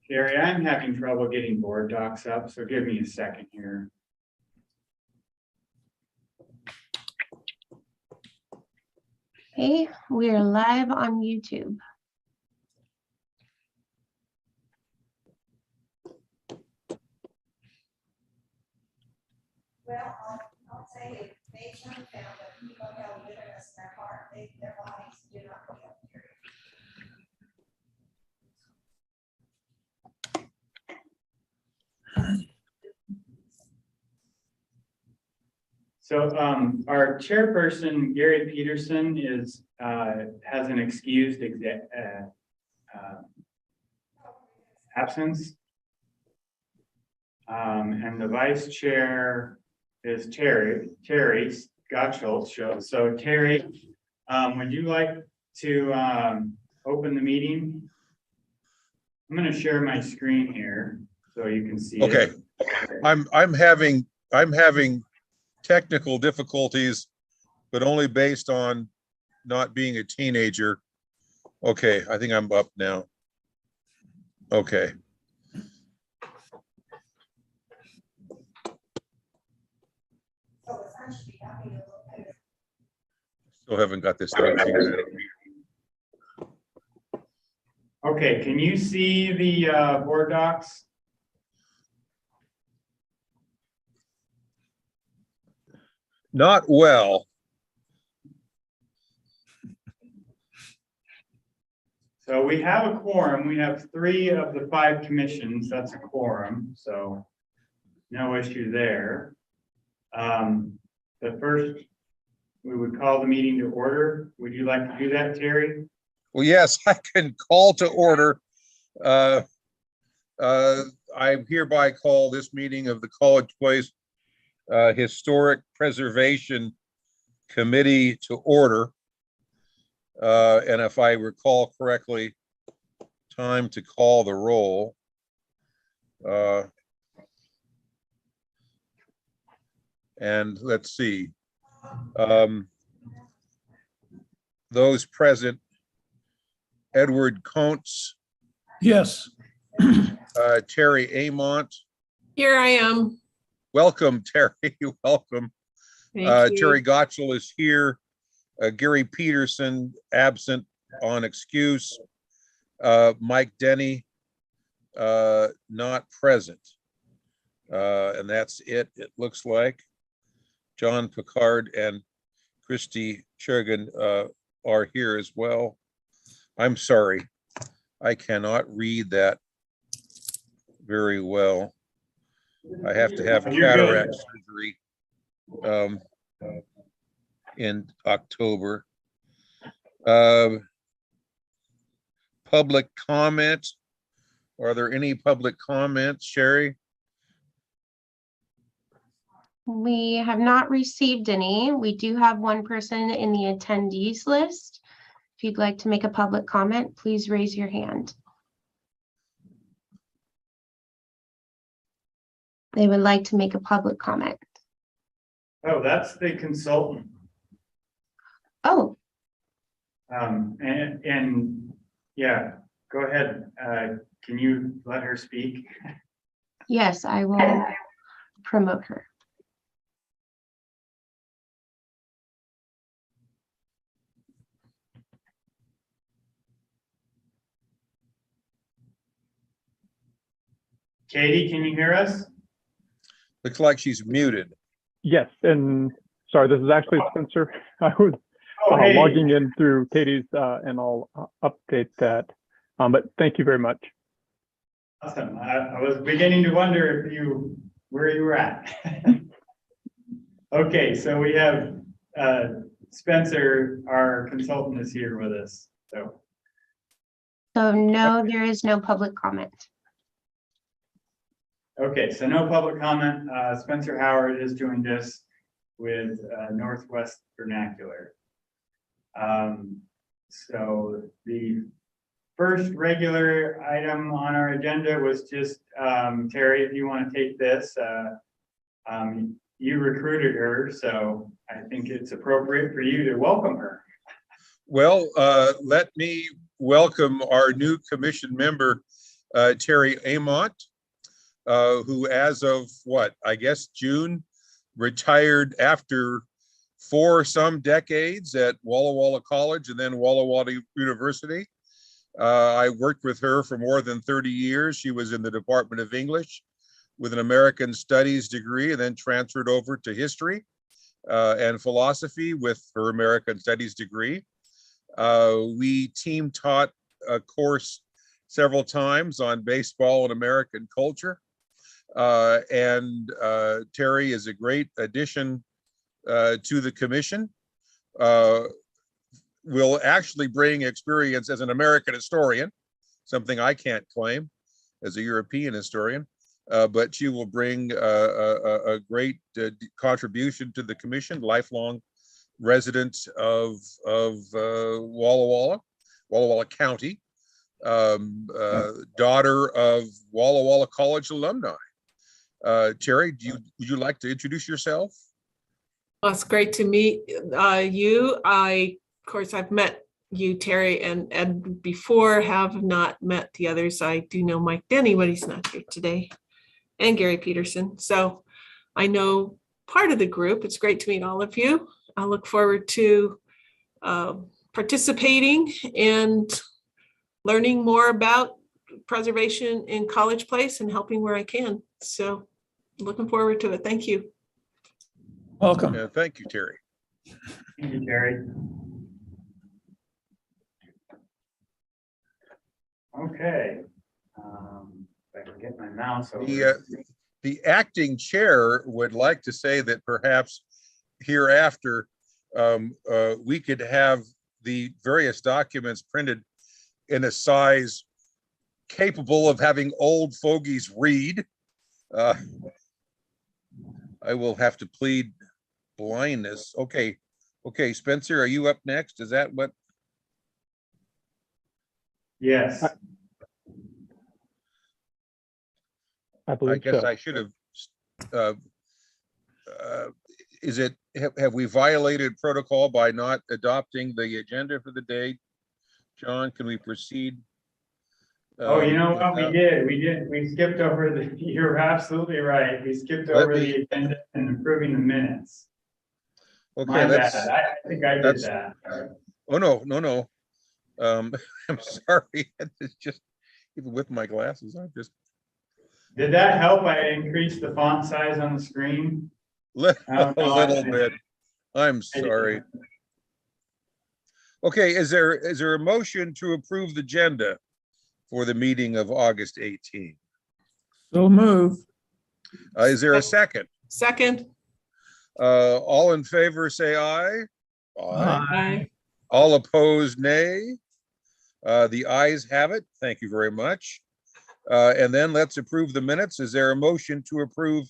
Gary, I'm having trouble getting board docs up, so give me a second here. Okay, we are live on YouTube. Well, I'll say if they found that people have bitterness in their heart, their bodies do not feel period. So our chairperson, Gary Peterson, is has an excused absence. And the vice chair is Terry Gottschalk. So Terry, would you like to open the meeting? I'm going to share my screen here so you can see Okay. it. I'm having technical difficulties, but only based on not being a teenager. Okay, I think I'm up now. Okay. So the sun should be happy to look at it. Still haven't got this thing figured out. Okay, can you see the board docs? Not well. So we have a quorum. We have 3 of the 5 commissions. That's a quorum, so no issue there. The first, we would call the meeting to order. Would you like to do that, Terry? Well, yes, I can call to order. I hereby call this meeting of the College Place Historic Preservation Committee to order. And if I recall correctly, time to call the roll. And let's see. Those present, Edward Coates, Yes. Terry Amont. Here I am. Welcome, Terry. Welcome. Thank you. Terry Gottschall is here. Gary Peterson, absent on excuse. Mike Denny, not present. And that's it, it looks like. John Picard and Christy Chergan are here as well. I'm sorry, I cannot read that very well. I have to have You're good. cataract surgery in October. Public comment. Are there any public comments, Sherry? We have not received any. We do have one person in the attendees list. If you'd like to make a public comment, please raise your hand. They would like to make a public comment. Oh, that's the consultant. Oh, And yeah, go ahead. Can you let her speak? yes, I will promote her. Katie, can you hear us? Looks like she's muted. Yes, and sorry, this is actually Spencer. I was Oh, hey. logging in through Katie's, and I'll update that. But thank you very much. Awesome. I was beginning to wonder if where you were at. Okay, so we have Spencer, our consultant, is here with us. So So no, there is no public comment. okay, so no public comment. Spencer Howard has joined us with Northwest Vernacular. So the first regular item on our agenda was just, Terry, if you want to take this, you recruited her, so I think it's appropriate for you to welcome her. Well, let me welcome our new commission member, Terry Amont, who as of what, I guess June, retired after some decades at Walla Walla College and then Walla Walla University. I worked with her for more than 30 years. She was in the Department of English with an American Studies degree and then transferred over to history and philosophy with her American Studies degree. We team taught a course several times on baseball and American culture. Terry is a great addition to the commission. Will actually bring experience as an American historian, something I can't claim as a European historian, but she will bring a great contribution to the commission, lifelong resident of Walla Walla County, daughter of Walla Walla College alumni. Terry, would you like to introduce yourself? Well, it's great to meet you. Of course, I've met you, Terry, and Ed before, have not met the others. I do know Mike Denny, but he's not here today, and Gary Peterson. So I know part of the group. It's great to meet all of you. I look forward to participating and learning more about preservation in College Place and helping where I can. So looking forward to it. Thank you. Welcome. Thank you, Terry. Thank you, Terry. Okay. If I can get my mouse over. The acting chair would like to say that perhaps hereafter we could have the various documents printed in a size capable of having old fogies read. I will have to plead blindness. Okay, Spencer, are you up next? Is that what? Yes. I I believe guess so. I should have. Have we violated protocol by not adopting the agenda for the day? John, can we proceed? Oh, you know what? without- We skipped over you're absolutely right. We skipped Let over me- the agenda and approving the minutes. Okay, My let's, bad. I think I did that's- that. oh, no. I'm sorry. It's just, even with my glasses, I'm just Did that help? I increased the font size on the screen. a Oh, no, little I- bit. I'm sorry. Okay, is there a motion to approve the agenda for the meeting of August 18th? So move. Is there a second? Second. All in favor, say aye. Aye. All opposed, nay. The ayes have it. Thank you very much. And then let's approve the minutes. Is there a motion to approve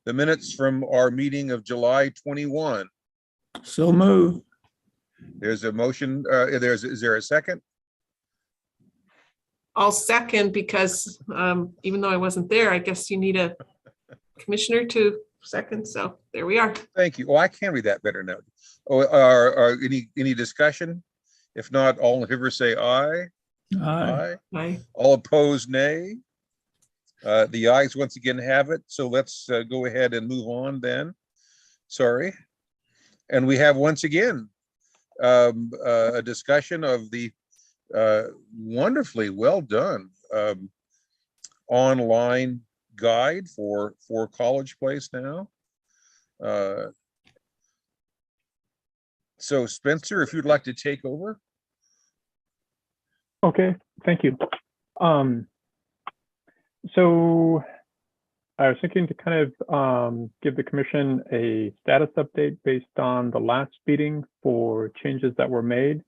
the minutes from our meeting of July 21? So move. There's a motion. Is there a second? I'll second because even though I wasn't there, I guess you need a commissioner to second. So there we are. Thank you. Oh, I can read that better now. Oh, are any discussion? If not, all in favor say aye. Aye. Aye. All opposed, nay. The ayes once again have it. So let's go ahead and move on then. Sorry. And we have once again a discussion of the wonderfully well done online guide for College Place now. So Spencer, if you'd like to take over. Okay, thank you. So I was thinking to kind of give the commission a status update based on the last meeting for changes that were made.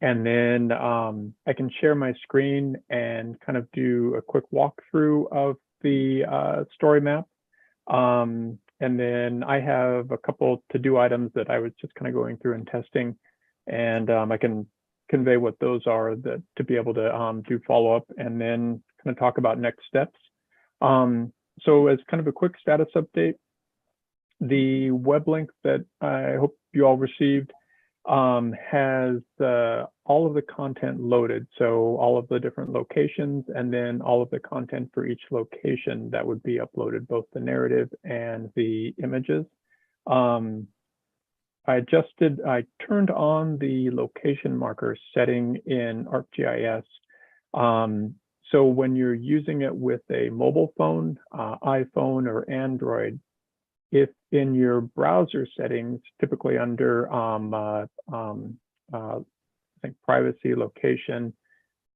And then I can share my screen and kind of do a quick walkthrough of the story map. And then I have a couple to-do items that I was just kind of going through and testing. And I can convey what those are, that to be able to do follow-up and then kind of talk about next steps. So as kind of a quick status update, the web link that I hope you all received has all of the content loaded. So all of the different locations and then all of the content for each location that would be uploaded, both the narrative and the images. I turned on the location marker setting in ArcGIS. So when you're using it with a mobile phone, iPhone or Android, if in your browser settings, typically under I think privacy, location,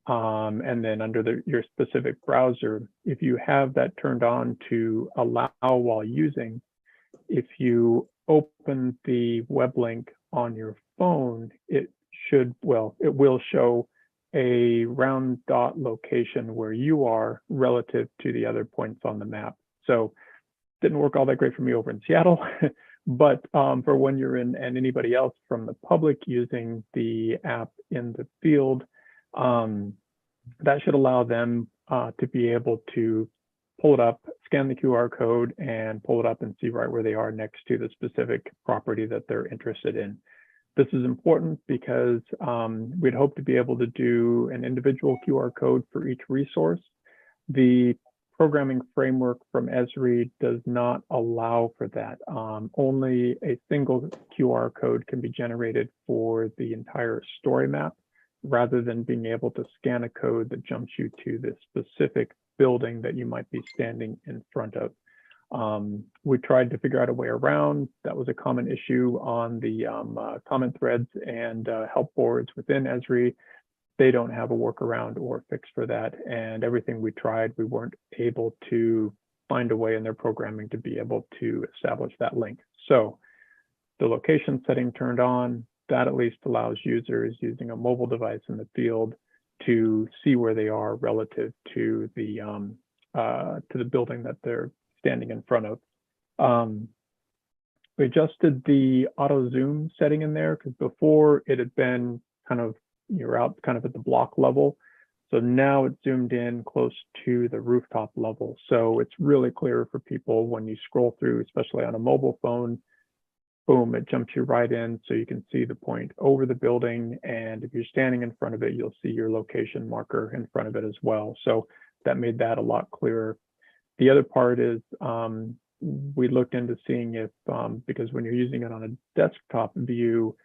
and then under your specific browser, if you have that turned on to allow while using, if you open the web link on your phone, it will show a round dot location where you are relative to the other points on the map. So didn't work all that great for me over in Seattle, but for when you're in and anybody else from the public using the app in the field, that should allow them to be able to pull it up, scan the QR code and pull it up and see right where they are next to the specific property that they're interested in. This is important because we'd hope to be able to do an individual QR code for each resource. The programming framework from Esri does not allow for that. Only a single QR code can be generated for the entire story map, rather than being able to scan a code that jumps you to the specific building that you might be standing in front of. We tried to figure out a way around. That was a common issue on the comment threads and help boards within Esri. They don't have a workaround or fix for that. And everything we tried, we weren't able to find a way in their programming to be able to establish that link. So the location setting turned on, that at least allows users using a mobile device in the field to see where they are relative to the building that they're standing in front of. We adjusted the auto zoom setting in there because before it had been kind of, you're out kind of at the block level. So now it's zoomed in close to the rooftop level. So it's really clear for people when you scroll through, especially on a mobile phone, boom, it jumps you right in so you can see the point over the building. And if you're standing in front of it, you'll see your location marker in front of it as well. So that made that a lot clearer. The other part is we looked into seeing if, because when you're using it on a desktop view,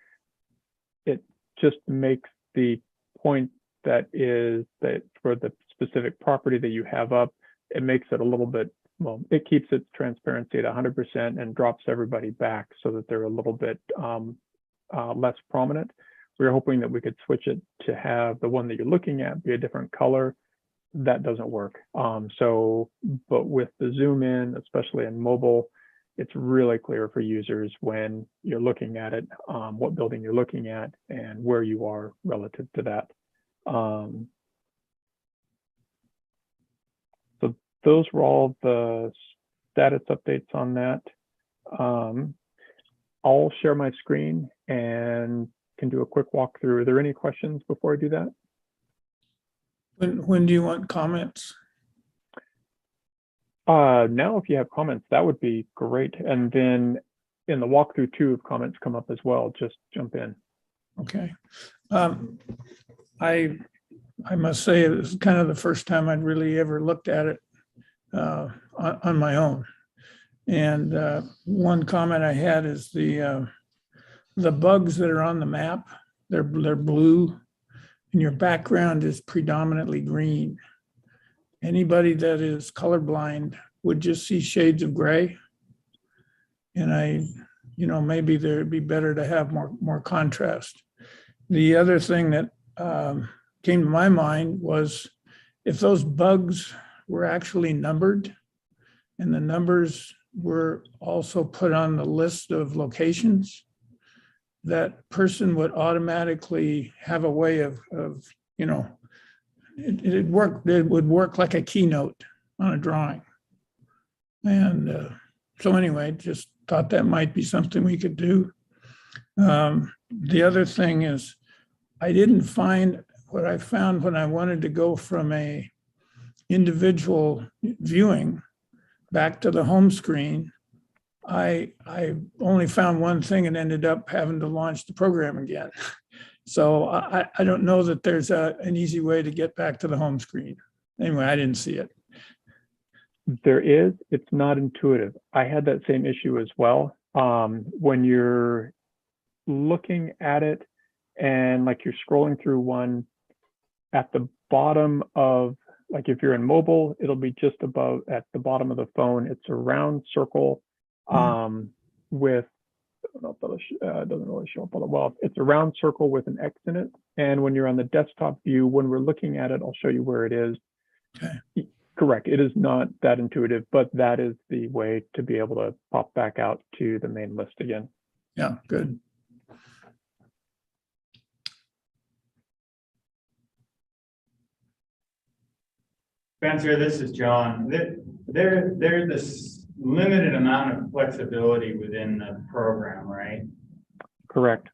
it just makes the point that is that for the specific property that you have up, it makes it a little bit, well, it keeps its transparency at 100% and drops everybody back so that they're a little bit less prominent. We were hoping that we could switch it to have the one that you're looking at be a different color. That doesn't work. But with the zoom in, especially in mobile, it's really clear for users when you're looking at it, what building you're looking at and where you are relative to that. So those were all the status updates on that. I'll share my screen and can do a quick walkthrough. Are there any questions before I do that? When do you want comments? Now, if you have comments, that would be great. And then in the walkthrough too, if comments come up as well, just jump in. Okay. I must say it was kind of the first time I'd really ever looked at it on my own. And one comment I had is the bugs that are on the map, they're blue and your background is predominantly green. Anybody that is colorblind would just see shades of gray. And maybe there'd be better to have more contrast. The other thing that came to my mind was if those bugs were actually numbered and the numbers were also put on the list of locations, that person would automatically have a way of it would work like a keynote on a drawing. And so anyway, just thought that might be something we could do. The other thing is I didn't find what I found when I wanted to go from a individual viewing back to the home screen. I only found one thing and ended up having to launch the program again. So I don't know that there's an easy way to get back to the home screen. Anyway, I didn't see it. There is, it's not intuitive. I had that same issue as well. When you're looking at it and like you're scrolling through one at the bottom of, like if you're in mobile, it'll be just above at the bottom of the phone. It's a round circle with, I don't know if that doesn't really show up all that well. It's a round circle with an X in it. And when you're on the desktop view, when we're looking at it, I'll show you where it is. Okay. Correct. It is not that intuitive, but that is the way to be able to pop back out to the main list again. Yeah, good. Spencer, this is John. There's this limited amount of flexibility within the program, right? Correct.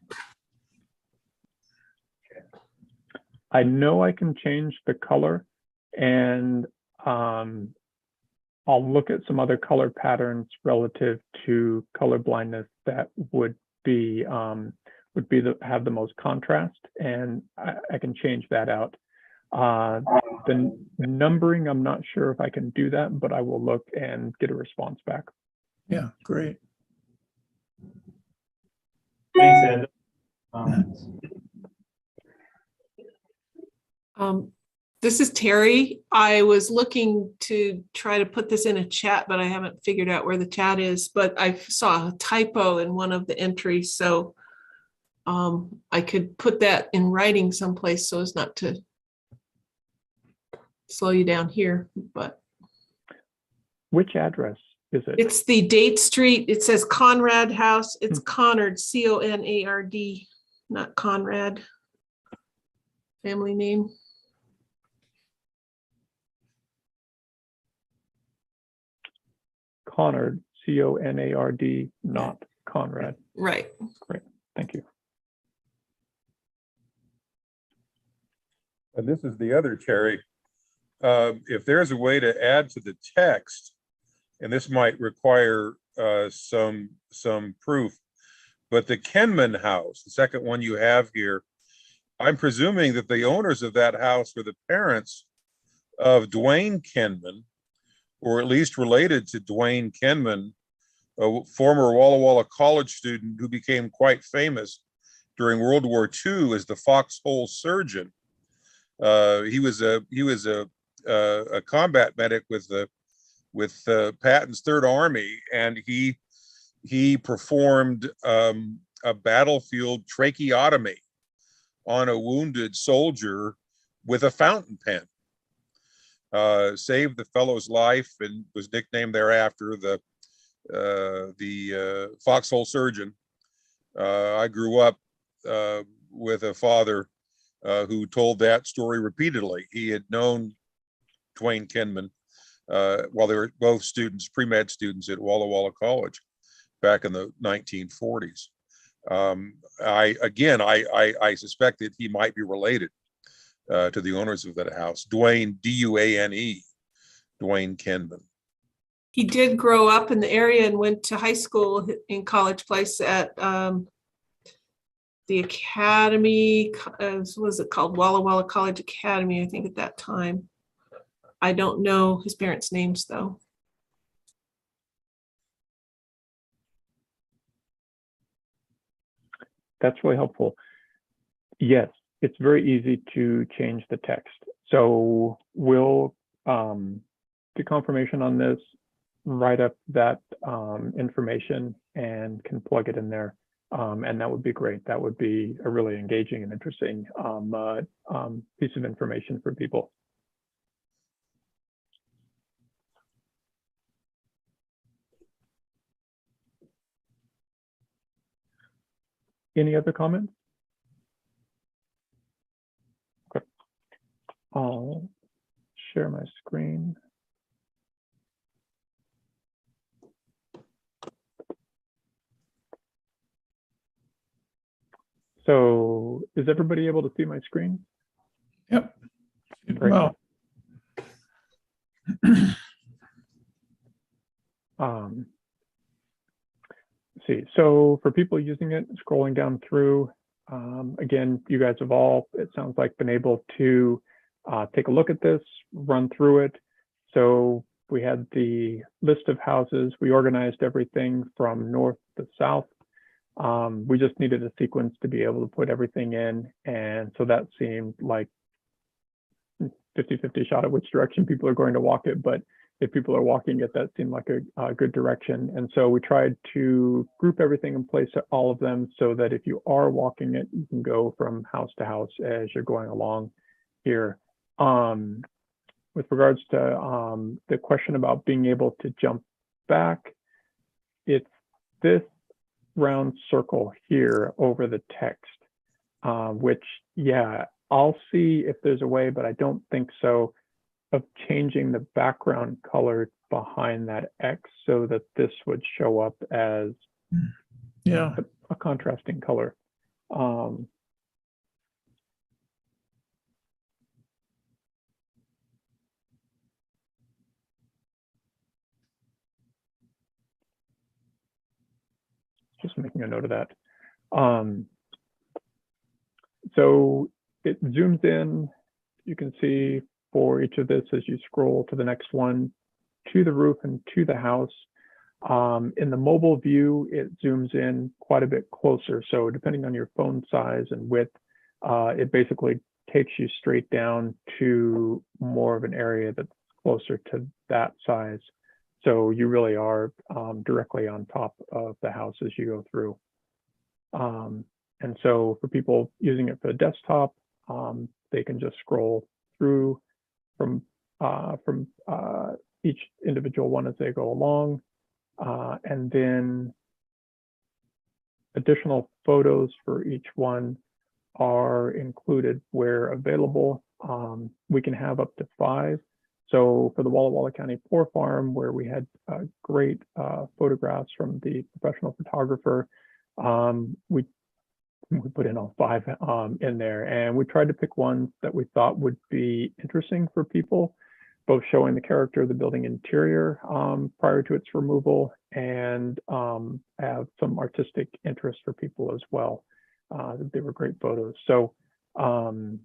I know I can change the color, and I'll look at some other color patterns relative to color blindness that would have the most contrast, and I can change that out. The numbering, I'm not sure if I can do that, but I will look and get a response back. Yeah, great. Thanks, Ed. Comments? This is Terry. I was looking to try to put this in a chat, but I haven't figured out where the chat is, but I saw a typo in one of the entries. So I could put that in writing someplace so as not to slow you down here, but. Which address is it? It's the Date Street. It says Conrad House. It's Conard, C-O-N-A-R-D, not Conrad. Family name. Conard, C-O-N-A-R-D, not Conrad. Right. Great, thank you. And this is the other, Terry. If there's a way to add to the text, and this might require some proof, but the Kenman house, the second one you have here, I'm presuming that the owners of that house were the parents of Dwayne Kenman, or at least related to Dwayne Kenman, a former Walla Walla College student who became quite famous during World War II as the foxhole surgeon. He was a combat medic with Patton's Third Army, and he performed a battlefield tracheotomy on a wounded soldier with a fountain pen. Saved the fellow's life and was nicknamed thereafter the foxhole surgeon. I grew up with a father who told that story repeatedly. He had known Dwayne Kenman while they were both students, pre-med students at Walla Walla College back in the 1940s. I suspect that he might be related to the owners of that house. Dwayne, D-U-A-N-E, Dwayne Kenman. He did grow up in the area and went to high school in College Place at the academy. What was it called? Walla Walla College Academy, I think, at that time. I don't know his parents' names, though. That's really helpful. Yes, it's very easy to change the text. So we'll get confirmation on this, write up that information and can plug it in there. And that would be great. That would be a really engaging and interesting piece of information for people. Any other comments? Okay. I'll share my screen. So is everybody able to see my screen? Yep. Great. Well, Let's see, so for people using it, scrolling down through, again, you guys have all, it sounds like, been able to take a look at this, run through it. So we had the list of houses. We organized everything from north to south. We just needed a sequence to be able to put everything in. And so that seemed like 50-50 shot at which direction people are going to walk it. But if people are walking it, that seemed like a good direction. And so we tried to group everything in place at all of them so that if you are walking it, you can go from house to house as you're going along here. With regards to the question about being able to jump back, it's this round circle here over the text, which, yeah, I'll see if there's a way, but I don't think so, of changing the background color behind that X so that this would show up as yeah, a contrasting color. Just making a note of that. So it zooms in, you can see for each of this as you scroll to the next one, to the roof and to the house. In the mobile view, it zooms in quite a bit closer. So depending on your phone size and width, it basically takes you straight down to more of an area that's closer to that size. So you really are directly on top of the house as you go through. And so for people using it for the desktop, they can just scroll through from each individual one as they go along. And then additional photos for each one are included where available. We can have up to 5. So for the Walla Walla County Poor Farm, where we had great photographs from the professional photographer, we put in all 5 in there, and we tried to pick ones that we thought would be interesting for people, both showing the character of the building interior prior to its removal and have some artistic interest for people as well. They were great photos. So let's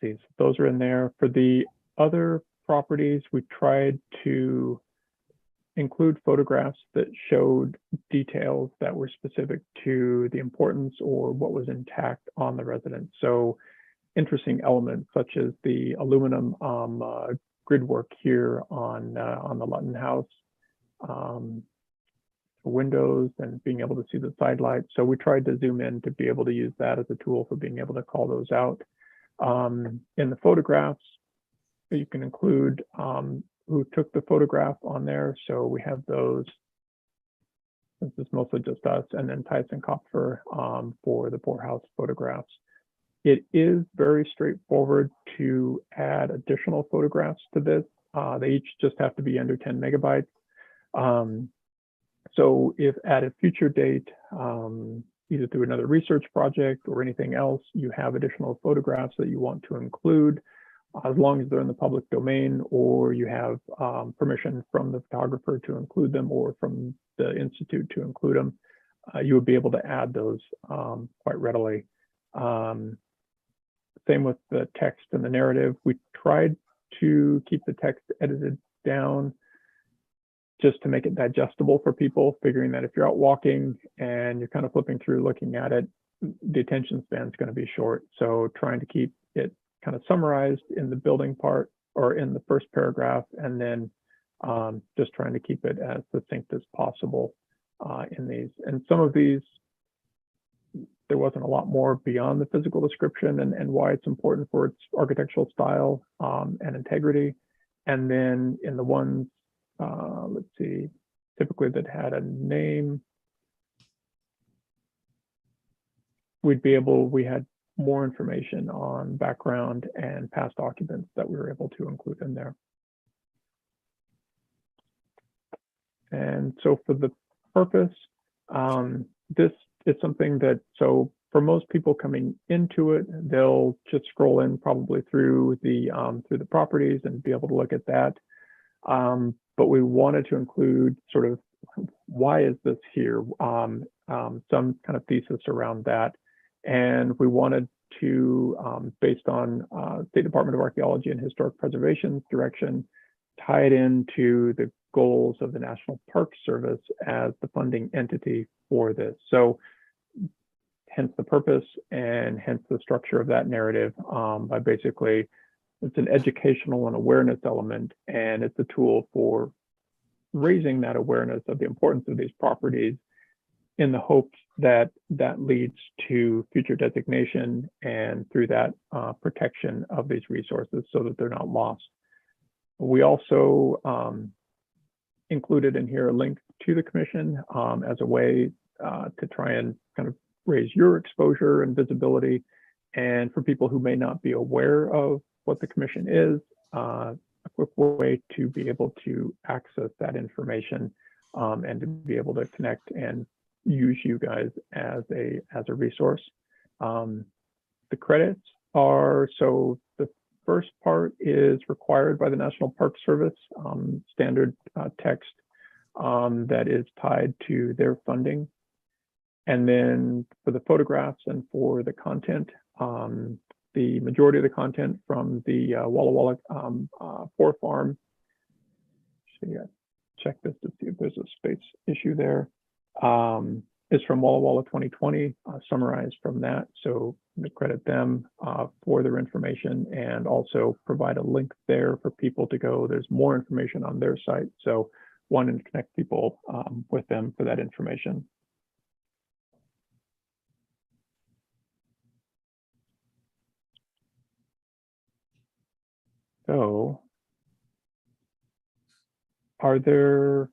see, so those are in there. For the other properties, we tried to include photographs that showed details that were specific to the importance or what was intact on the residence. So interesting elements such as the aluminum grid work here on the Lutton house, windows, and being able to see the side lights. So we tried to zoom in to be able to use that as a tool for being able to call those out. In the photographs, you can include who took the photograph on there. So we have those, since it's mostly just us, and then Tyson Kopfer for the poorhouse photographs. It is very straightforward to add additional photographs to this. They each just have to be under 10 megabytes. So if at a future date, either through another research project or anything else, you have additional photographs that you want to include, as long as they're in the public domain, or you have permission from the photographer to include them or from the Institute to include them, you would be able to add those quite readily. Same with the text and the narrative. We tried to keep the text edited down just to make it digestible for people, figuring that if you're out walking and you're kind of flipping through looking at it, the attention span is going to be short. So trying to keep it kind of summarized in the building part or in the first paragraph, and then just trying to keep it as succinct as possible in these. And some of these, there wasn't a lot more beyond the physical description and why it's important for its architectural style and integrity. And then in the ones, let's see, typically that had a name, we had more information on background and past occupants that we were able to include in there. And so for the purpose, this is something that, so for most people coming into it, they'll just scroll in probably through the properties and be able to look at that. But we wanted to include sort of why is this here? Some kind of thesis around that. And we wanted to, based on State Department of Archaeology and Historic Preservation's direction, tie it into the goals of the National Park Service as the funding entity for this. So hence the purpose and hence the structure of that narrative, by basically, it's an educational and awareness element, and it's a tool for raising that awareness of the importance of these properties in the hopes that that leads to future designation and through that protection of these resources so that they're not lost. We also included in here a link to the commission as a way to try and kind of raise your exposure and visibility. And for people who may not be aware of what the commission is, a quick way to be able to access that information and to be able to connect and use you guys as a resource. The credits are, so the first part is required by the National Park Service, standard text that is tied to their funding. And then for the photographs and for the content, the majority of the content from the Walla Walla 4 farm. So yeah, check this to see if there's a space issue there. Is from Walla Walla 2020, summarized from that. So we credit them for their information and also provide a link there for people to go. There's more information on their site. So wanting to connect people with them for that information. So are there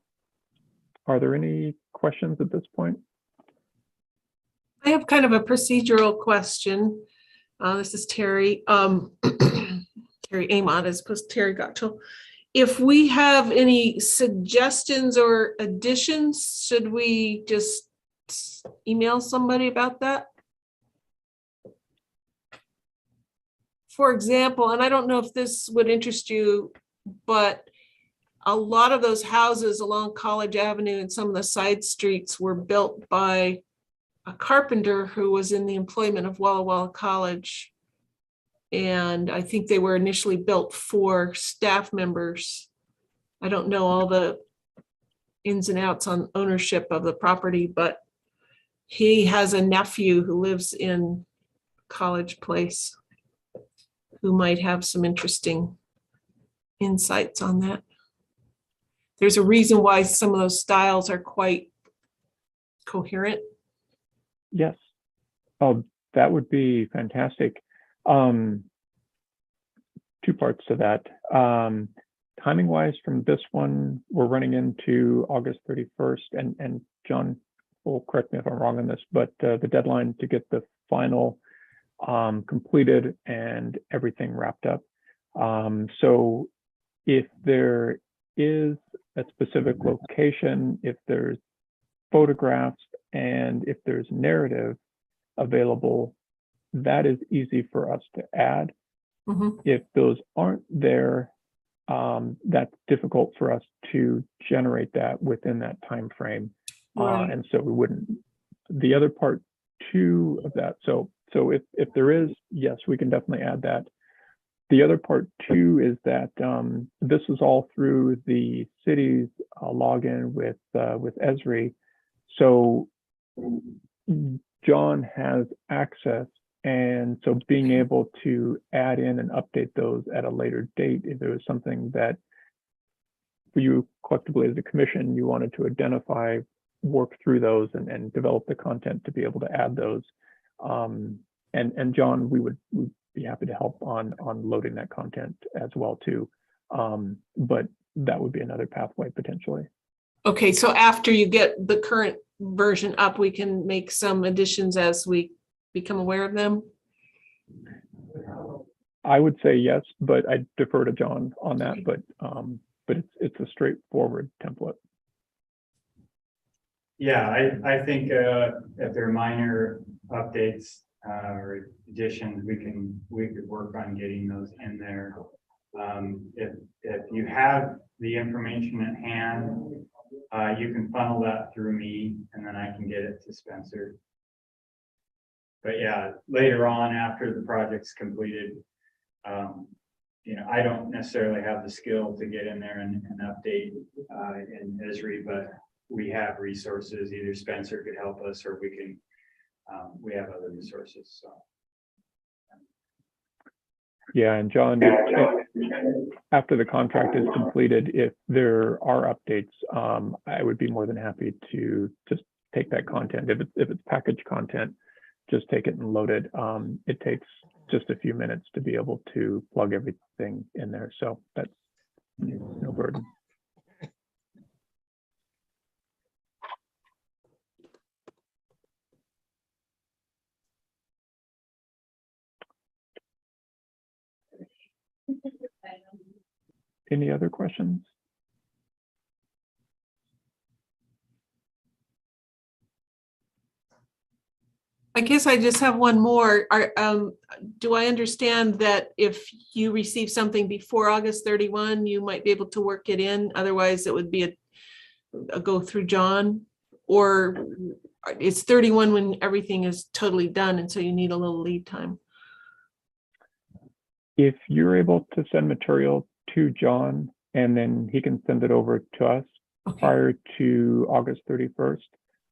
any questions at this point? I have kind of a procedural question. This is Terry, Terry Amott as opposed to Terry Gotchel. If we have any suggestions or additions, should we just email somebody about that? For example, and I don't know if this would interest you, but a lot of those houses along College Avenue and some of the side streets were built by a carpenter who was in the employment of Walla Walla College. And I think they were initially built for staff members. I don't know all the ins and outs on ownership of the property, but he has a nephew who lives in College Place who might have some interesting insights on that. There's a reason why some of those styles are quite coherent. Yes. Oh, that would be fantastic. 2 parts to that. Timing wise from this one, we're running into August 31st, and John will correct me if I'm wrong on this, but the deadline to get the final completed and everything wrapped up. So if there is a specific location, if there's photographs, and if there's narrative available, that is easy for us to add. Mhm. If those aren't there, that's difficult for us to generate that within that time frame. Right. And so we wouldn't. The other part too of that, so if there is, yes, we can definitely add that. The other part too is that this is all through the city's login with Esri. So John has access, and so being able to add in and update those at a later date, if there was something that for you collectively as a commission, you wanted to identify, work through those and develop the content to be able to add those. And John, we'd be happy to help on loading that content as well too. But that would be another pathway potentially. Okay, so after you get the current version up, we can make some additions as we become aware of them? I would say yes, but I defer to John on that, Okay. but it's a straightforward template. Yeah, I think if there are minor updates or additions, we could work on getting those in there. If you have the information at hand, you can funnel that through me and then I can get it to Spencer. But yeah, later on after the project's completed, you know, I don't necessarily have the skill to get in there and update in Esri, but we have resources. Either Spencer could help us or we can, we have other resources, so. Yeah, and John, after the contract is completed, if there are updates, I would be more than happy to just take that content. If it's packaged content, just take it and load it. It takes just a few minutes to be able to plug everything in there. So that's no burden. Any other questions? I guess I just have one more. Do I understand that if you receive something before August 31, you might be able to work it in? Otherwise, it would be a go through John? Or it's 31 when everything is totally done, and so you need a little lead time? If you're able to send material to John and then he can send it over to us Okay. prior to August 31st,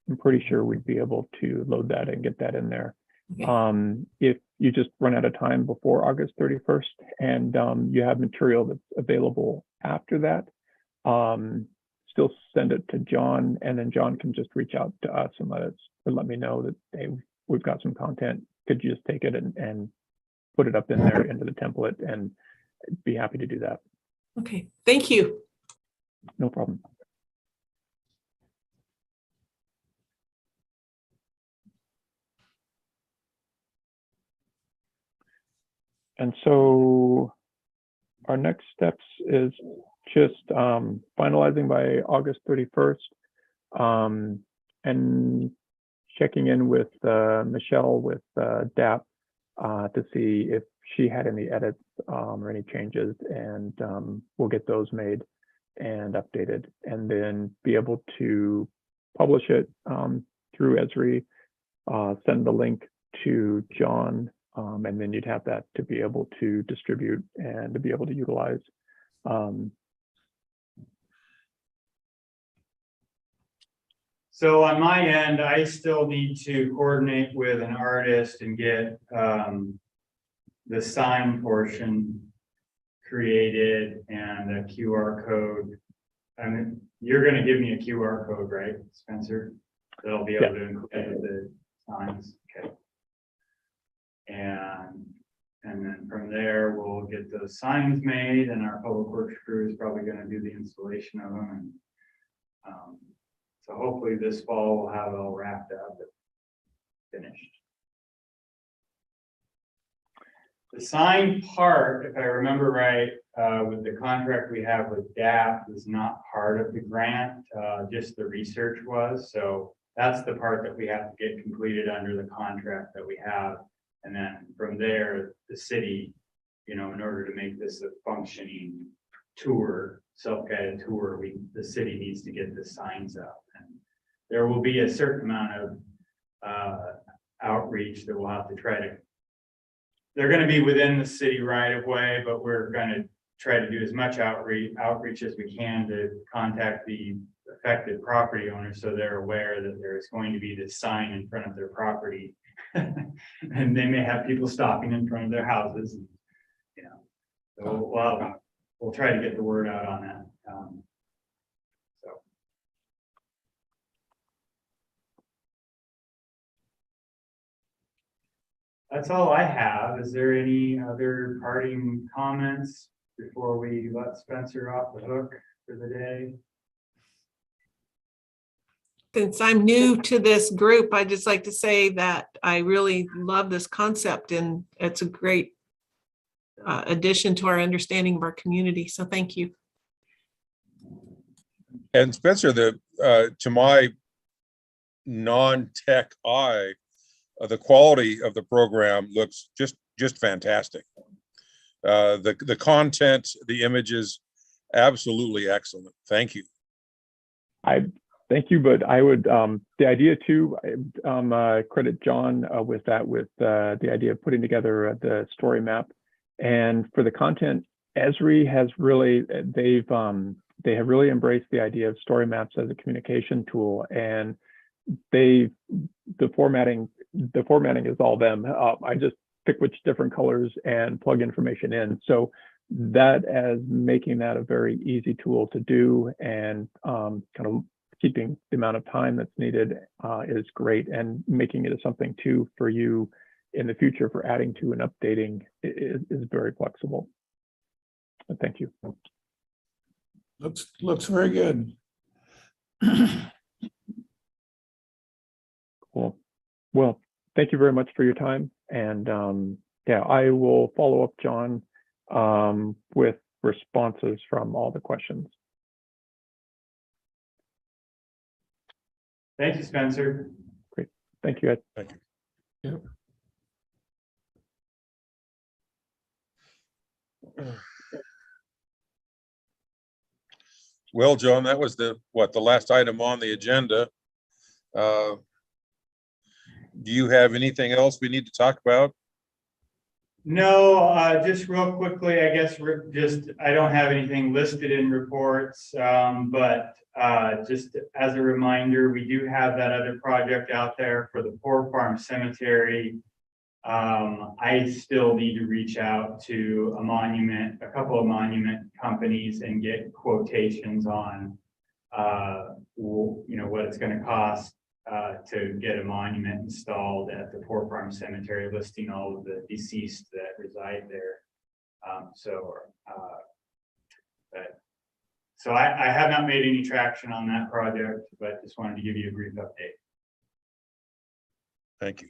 I'm pretty sure we'd be able to load that and get that in there. Okay. If you just run out of time before August 31st and you have material that's available after that, still send it to John, and then John can just reach out to us and let me know that, hey, we've got some content. Could you just take it and put it up in there into the template, and I'd be happy to do that. Okay, thank you. No problem. And so our next steps is just finalizing by August 31st and checking in with Michelle with DAP to see if she had any edits or any changes, and we'll get those made and updated, and then be able to publish it through Esri, send the link to John, and then you'd have that to be able to distribute and to be able to utilize. So on my end, I still need to coordinate with an artist and get the sign portion created and a QR code. I mean, you're gonna give me a QR code, right, Spencer? That'll be able to include the signs, okay. And then from there, we'll get those signs made, and our public works crew is probably gonna do the installation of them. And so hopefully this fall we'll have it all wrapped up and finished. The sign part, if I remember right, with the contract we have with DAP, is not part of the grant, just the research was. So that's the part that we have to get completed under the contract that we have. And then from there, the city, you know, in order to make this a functioning tour, self-guided tour, the city needs to get the signs up. And there will be a certain amount of outreach that we'll have to try to. They're going to be within the city right of way, but we're going to try to do as much outreach as we can to contact the affected property owners, so they're aware that there's going to be this sign in front of their property. And they may have people stopping in front of their houses, and, you know, so we'll try to get the word out on that. So. That's all I have. Is there any other parting comments before we let Spencer off the hook for the day? Since I'm new to this group, I'd just like to say that I really love this concept, and it's a great addition to our understanding of our community. So thank you. And Spencer, to my non-tech eye, the quality of the program looks just fantastic. The content, the images, absolutely excellent. Thank you. Thank you, but I would, the idea too, credit John with that, with the idea of putting together the story map. And for the content, Esri has really, they have really embraced the idea of story maps as a communication tool, and the formatting is all them. I just pick which different colors and plug information in. So that, as making that a very easy tool to do, and kind of keeping the amount of time that's needed is great, and making it something too for you in the future for adding to and updating is very flexible. Thank you. Looks very good. Cool. Well, thank you very much for your time. And yeah, I will follow up, John, with responses from all the questions. Thank you, Spencer. Thank you, Ed. Thank you. Well, John, that was the last item on the agenda. Do you have anything else we need to talk about? No, just real quickly, I guess I don't have anything listed in reports, but just as a reminder, we do have that other project out there for the Poor Farm Cemetery. I still need to reach out to a couple of monument companies and get quotations on, what it's going to cost to get a monument installed at the Poor Farm Cemetery, listing all of the deceased that reside there. So I have not made any traction on that project, but just wanted to give you a brief update. Thank you.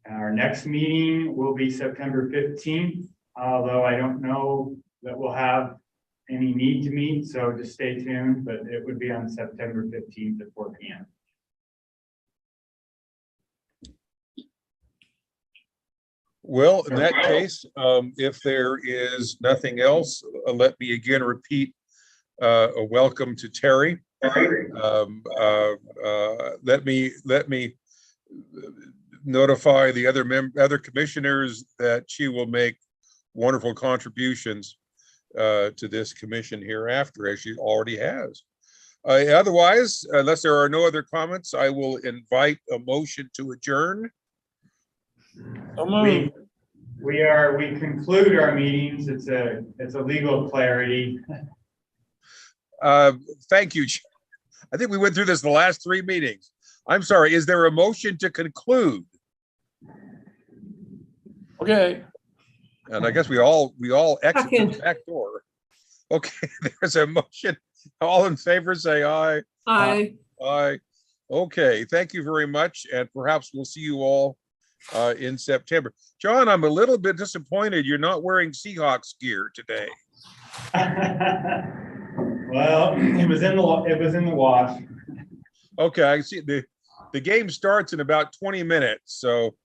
Our next meeting will be September 15th, although I don't know that we'll have any need to meet, so just stay tuned, but it would be on September 15th at 4 p.m. Well, in that case, if there is nothing else, let me again repeat a welcome to Terry. Let me notify the other commissioners that she will make wonderful contributions to this commission hereafter, as she already has. Otherwise, unless there are no other comments, I will invite a motion to adjourn. We conclude our meetings. It's a legal clarity. Thank you. I think we went through this the last 3 meetings. I'm sorry. Is there a motion to conclude? Okay. And I guess we all exit the back door. Okay, there's a motion. All in favor, say aye. Aye. Aye. Okay, thank you very much. And perhaps we'll see you all in September. John, I'm a little bit disappointed you're not wearing Seahawks gear today. Well, it was in the wash. Okay, I see the game starts in about 20 minutes, so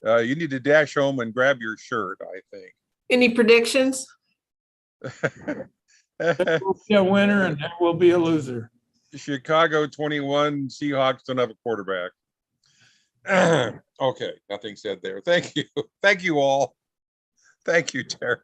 you need to dash home and grab your shirt, I think. Any predictions? There will be a winner and there will be a loser. Chicago 21, Seahawks don't have a quarterback. Okay, nothing said there. Thank you. Thank you all. Thank you, Terry.